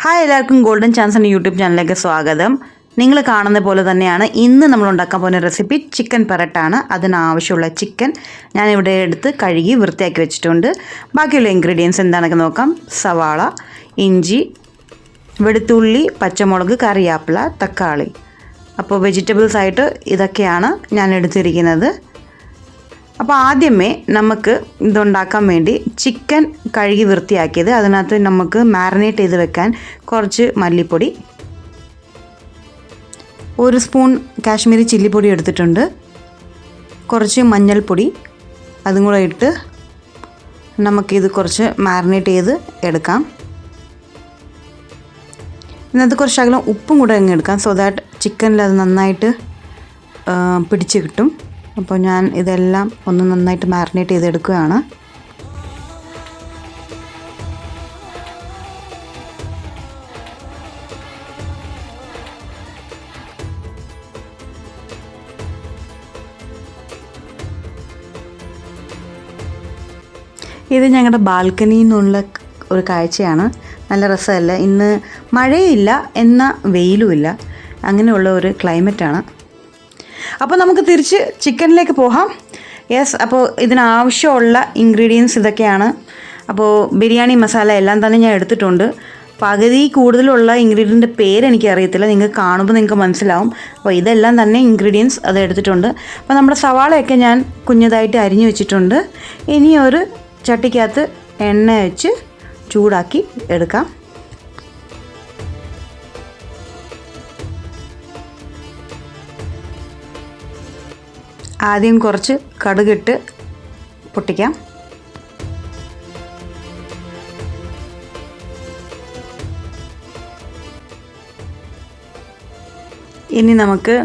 Hi എല്ലാവർക്കും golden chance എന്ന YouTube ചാനലിലേക്ക് സ്വാഗതം. നിങ്ങൾ കാണുന്ന പോലെ തന്നെയാണ് ഇന്ന് നമ്മൾ ഉണ്ടാക്കാൻ പോകുന്ന റെസിപ്പി ചിക്കൻ പെരട്ടാണ്. അതിനാവശ്യമുള്ള ചിക്കൻ ഞാനിവിടെ എടുത്ത് കഴുകി വൃത്തിയാക്കി വെച്ചിട്ടുണ്ട്. ബാക്കിയുള്ള ഇൻഗ്രീഡിയൻസ് എന്താണെന്നൊക്കെ നോക്കാം. സവാള, ഇഞ്ചി, വെളുത്തുള്ളി, പച്ചമുളക്, കറിവേപ്പില, തക്കാളി. അപ്പോൾ വെജിറ്റബിൾസ് ആയിട്ട് ഇതൊക്കെയാണ് ഞാൻ എടുത്തിരിക്കുന്നത്. അപ്പോൾ ആദ്യമേ നമുക്ക് ഇതുണ്ടാക്കാൻ വേണ്ടി ചിക്കൻ കഴുകി വൃത്തിയാക്കിയത് അതിനകത്ത് നമുക്ക് മാരിനേറ്റ് ചെയ്ത് വെക്കാൻ കുറച്ച് മല്ലിപ്പൊടി, 1 സ്പൂൺ കാശ്മീരി ചില്ലിപ്പൊടി എടുത്തിട്ടുണ്ട്, കുറച്ച് മഞ്ഞൾപ്പൊടി അതും കൂടെ ഇട്ട് നമുക്കിത് കുറച്ച് മാരിനേറ്റ് ചെയ്ത് എടുക്കാം. ഇതിനകത്ത് കുറച്ച് ശകലം ഉപ്പും കൂടെ അങ്ങ് എടുക്കാം, സോ ദാറ്റ് ചിക്കനിൽ അത് നന്നായിട്ട് പിടിച്ച് കിട്ടും. അപ്പോൾ ഞാൻ ഇതെല്ലാം ഒന്ന് നന്നായിട്ട് മാരിനേറ്റ് ചെയ്തെടുക്കുകയാണ്. ഇത് ഞങ്ങളുടെ ബാൽക്കണിയിൽ നിന്നുള്ള ഒരു കാഴ്ചയാണ്. നല്ല രസമല്ല. ഇന്ന് മഴയില്ല എന്നാൽ വെയിലുമില്ല, അങ്ങനെയുള്ള ഒരു ക്ലൈമറ്റാണ്. അപ്പോൾ നമുക്ക് തിരിച്ച് ചിക്കനിലേക്ക് പോകാം. അപ്പോൾ ഇതിനാവശ്യമുള്ള ഇൻഗ്രീഡിയൻസ് ഇതൊക്കെയാണ്. അപ്പോൾ ബിരിയാണി മസാല എല്ലാം തന്നെ ഞാൻ എടുത്തിട്ടുണ്ട്. പകുതി കൂടുതലുള്ള ഇൻഗ്രീഡിയൻ്റെ പേരെനിക്ക് അറിയത്തില്ല, നിങ്ങൾക്ക് കാണുമ്പോൾ നിങ്ങൾക്ക് മനസ്സിലാവും. അപ്പോൾ ഇതെല്ലാം തന്നെ ഇൻഗ്രീഡിയൻസ് അത് എടുത്തിട്ടുണ്ട്. അപ്പോൾ നമ്മുടെ സവാളയൊക്കെ ഞാൻ കുഞ്ഞതായിട്ട് അരിഞ്ഞു വെച്ചിട്ടുണ്ട്. ഇനി ഒരു ചട്ടിക്കകത്ത് എണ്ണ വെച്ച് ചൂടാക്കി എടുക്കാം. ആദ്യം കുറച്ച് കടുകിട്ട് പൊട്ടിക്കാം. ഇനി നമുക്ക്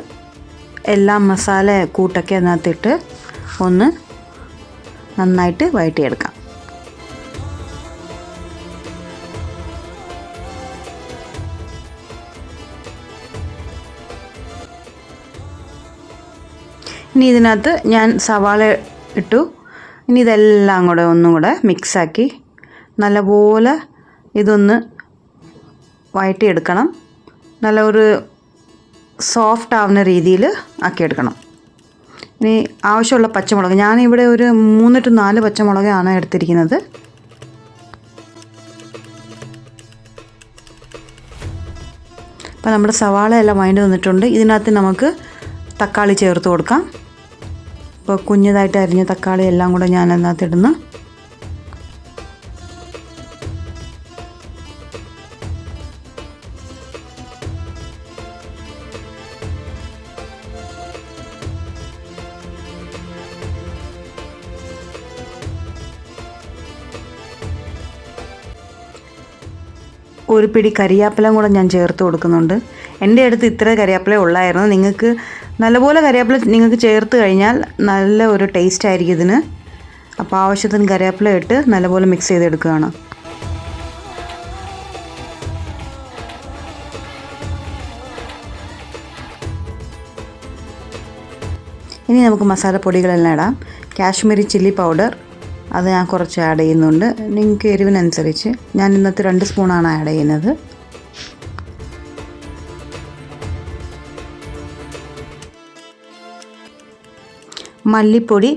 എല്ലാ മസാല കൂട്ടൊക്കെ അതിനകത്തിട്ട് ഒന്ന് നന്നായിട്ട് വഴറ്റിയെടുക്കാം. ഇനി ഇതിനകത്ത് ഞാൻ സവാള ഇട്ടു. ഇനി ഇതെല്ലാം കൂടെ ഒന്നും കൂടെ മിക്സാക്കി നല്ലപോലെ ഇതൊന്ന് വഴറ്റിയെടുക്കണം. നല്ല ഒരു സോഫ്റ്റ് ആവുന്ന രീതിയിൽ ആക്കിയെടുക്കണം. ഇനി ആവശ്യമുള്ള പച്ചമുളക് ഞാനിവിടെ ഒരു 3 to 4 പച്ചമുളകാണ് എടുത്തിരിക്കുന്നത്. അപ്പോൾ നമ്മുടെ സവാള എല്ലാം വഴണ്ടി വന്നിട്ടുണ്ട്. ഇതിനകത്ത് നമുക്ക് തക്കാളി ചേർത്ത് കൊടുക്കാം. അപ്പോൾ കുഞ്ഞതായിട്ട് അരിഞ്ഞ തക്കാളി എല്ലാം കൂടെ ഞാൻ അതിനകത്ത് ഇടുന്നു. ഒരു പിടി കരിയാപ്പിലയും കൂടെ ഞാൻ ചേർത്ത് കൊടുക്കുന്നുണ്ട്. എൻ്റെ അടുത്ത് ഇത്ര കരിയാപ്പില ഉള്ളായിരുന്നു. നിങ്ങൾക്ക് നല്ലപോലെ കരിയാപ്പില നിങ്ങൾക്ക് ചേർത്ത് കഴിഞ്ഞാൽ നല്ല ഒരു ടേസ്റ്റ് ആയിരിക്കും ഇതിന്. അപ്പോൾ ആവശ്യത്തിന് കരിയാപ്പില ഇട്ട് നല്ലപോലെ മിക്സ് ചെയ്തെടുക്കുകയാണ്. ഇനി നമുക്ക് മസാലപ്പൊടികളെല്ലാം ഇടാം. കാശ്മീരി ചില്ലി പൗഡർ അത് ഞാൻ കുറച്ച് ആഡ് ചെയ്യുന്നുണ്ട്. നിങ്ങൾക്ക് എരിവിനനുസരിച്ച് ഞാൻ ഇന്നത്തെ 2 സ്പൂണാണ് ആഡ് ചെയ്യുന്നത്. മല്ലിപ്പൊടി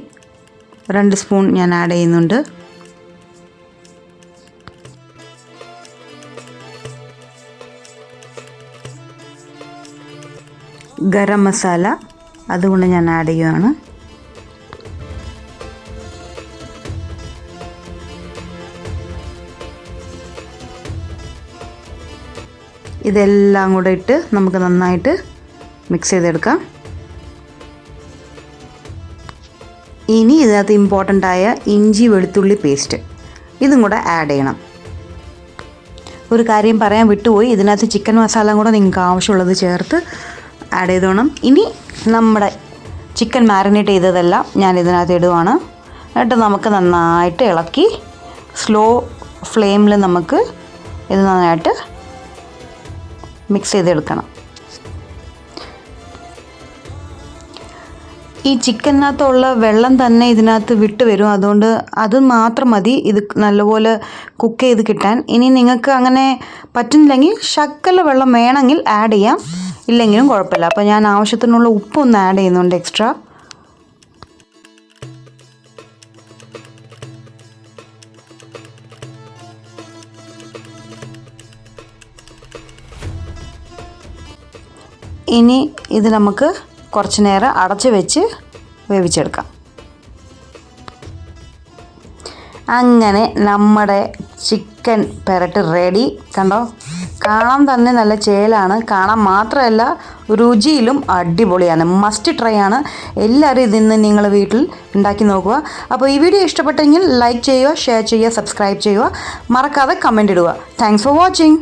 2 സ്പൂൺ ഞാൻ ആഡ് ചെയ്യുന്നുണ്ട്. ഗരം മസാല അതുകൊണ്ട് ഞാൻ ആഡ് ചെയ്യുകയാണ്. ഇതെല്ലാം കൂടെ ഇട്ട് നമുക്ക് നന്നായിട്ട് മിക്സ് ചെയ്തെടുക്കാം. ഇനി ഇതിനകത്ത് ഇമ്പോർട്ടൻ്റ് ആയ ഇഞ്ചി വെളുത്തുള്ളി പേസ്റ്റ് ഇതും കൂടെ ആഡ് ചെയ്യണം. ഒരു കാര്യം പറയാൻ വിട്ടുപോയി, ഇതിനകത്ത് ചിക്കൻ മസാല കൂടെ നിങ്ങൾക്ക് ആവശ്യമുള്ളത് ചേർത്ത് ആഡ് ചെയ്തോണം. ഇനി നമ്മുടെ ചിക്കൻ മാരിനേറ്റ് ചെയ്തതെല്ലാം ഞാൻ ഇതിനകത്ത് ഇടുവാണ്. എന്നിട്ട് നമുക്ക് നന്നായിട്ട് ഇളക്കി സ്ലോ ഫ്ലെയിമിൽ നമുക്ക് ഇത് നന്നായിട്ട് മിക്സ് ചെയ്തെടുക്കണം. ഈ ചിക്കനകത്തുള്ള വെള്ളം തന്നെ ഇതിനകത്ത് വിട്ട് വരും. അതുകൊണ്ട് അത് മാത്രം മതി ഇത് നല്ലപോലെ കുക്ക് ചെയ്ത് കിട്ടാൻ. ഇനി നിങ്ങൾക്ക് അങ്ങനെ പറ്റുന്നില്ലെങ്കിൽ ശകല വെള്ളം വേണമെങ്കിൽ ആഡ് ചെയ്യാം, ഇല്ലെങ്കിലും കുഴപ്പമില്ല. അപ്പോൾ ഞാൻ ആവശ്യത്തിനുള്ള ഉപ്പൊന്ന് ആഡ് ചെയ്യുന്നുണ്ട് എക്സ്ട്രാ. ഇനി ഇത് നമുക്ക് കുറച്ച് നേരം അടച്ച് വെച്ച് വേവിച്ചെടുക്കാം. അങ്ങനെ നമ്മുടെ ചിക്കൻ പെരട്ട് റെഡി. കണ്ടോ, കാണാൻ തന്നെ നല്ല ചേലാണ്. കാണാൻ മാത്രമല്ല രുചിയിലും അടിപൊളിയാണ്. മസ്റ്റ് ട്രൈ ആണ്. എല്ലാവരും ഇതിന്ന് നിങ്ങൾ വീട്ടിൽ ഉണ്ടാക്കി നോക്കുക. അപ്പോൾ ഈ വീഡിയോ ഇഷ്ടപ്പെട്ടെങ്കിൽ ലൈക്ക് ചെയ്യുക, ഷെയർ ചെയ്യുക, സബ്സ്ക്രൈബ് ചെയ്യുക, മറക്കാതെ കമൻറ്റ് ഇടുക. Thanks for watching.